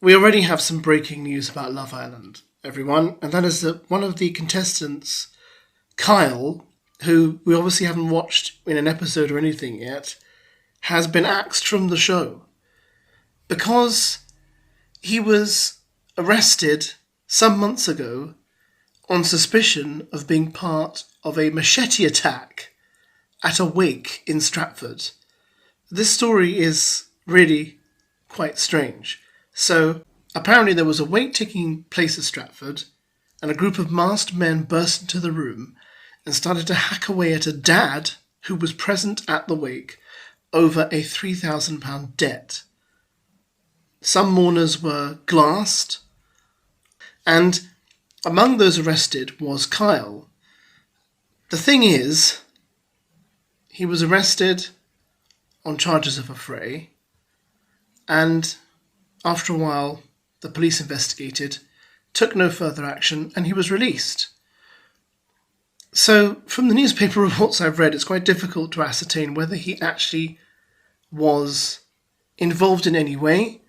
We already have some breaking news about Love Island, everyone, and that is that one of the contestants, Kyle, who we obviously haven't watched in an episode or anything yet, has been axed from the show because he was arrested some months ago on suspicion of being part of a machete attack at a wake in Stratford. This story is really quite strange. So, apparently there was a wake taking place at Stratford, and a group of masked men burst into the room and started to hack away at a dad who was present at the wake over a £3,000 debt. Some mourners were glassed, and among those arrested was Kyle. The thing is, he was arrested on charges of affray, and after a while the police investigated, took no further action, and he was released. So, from the newspaper reports I've read, it's quite difficult to ascertain whether he actually was involved in any way,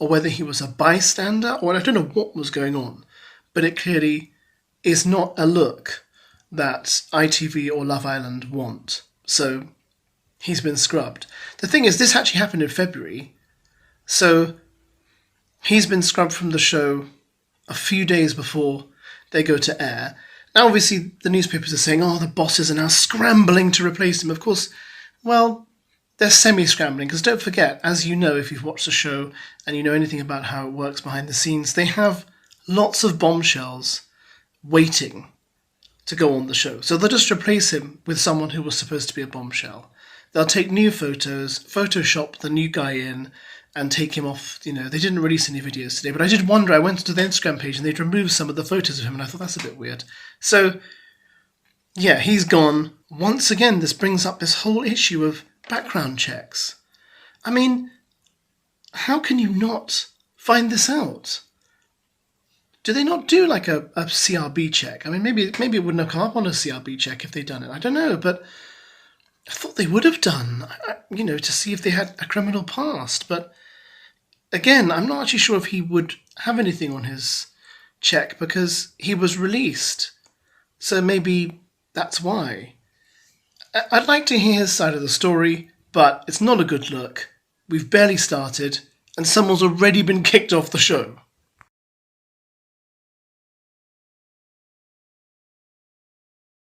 or whether he was a bystander, or I don't know what was going on. But it clearly is not a look that ITV or Love Island want. So, he's been scrubbed. The thing is, this actually happened in February, so he's been scrubbed from the show a few days before they go to air. Now, obviously, the newspapers are saying, the bosses are now scrambling to replace him. Of course, well, they're semi-scrambling, because don't forget, as you know, if you've watched the show and you know anything about how it works behind the scenes, they have lots of bombshells waiting to go on the show. So they'll just replace him with someone who was supposed to be a bombshell. They'll take new photos, Photoshop the new guy in, and take him off. They didn't release any videos today, but I did wonder, I went to the Instagram page and they'd removed some of the photos of him, and I thought that's a bit weird. So, yeah, he's gone. Once again, this brings up this whole issue of background checks. I mean, how can you not find this out? Do they not do like a CRB check? I mean, maybe it wouldn't have come up on a CRB check if they'd done it. I don't know, but I thought they would have done, to see if they had a criminal past. But again, I'm not actually sure if he would have anything on his check because he was released. So maybe that's why. I'd like to hear his side of the story, but it's not a good look. We've barely started, and someone's already been kicked off the show.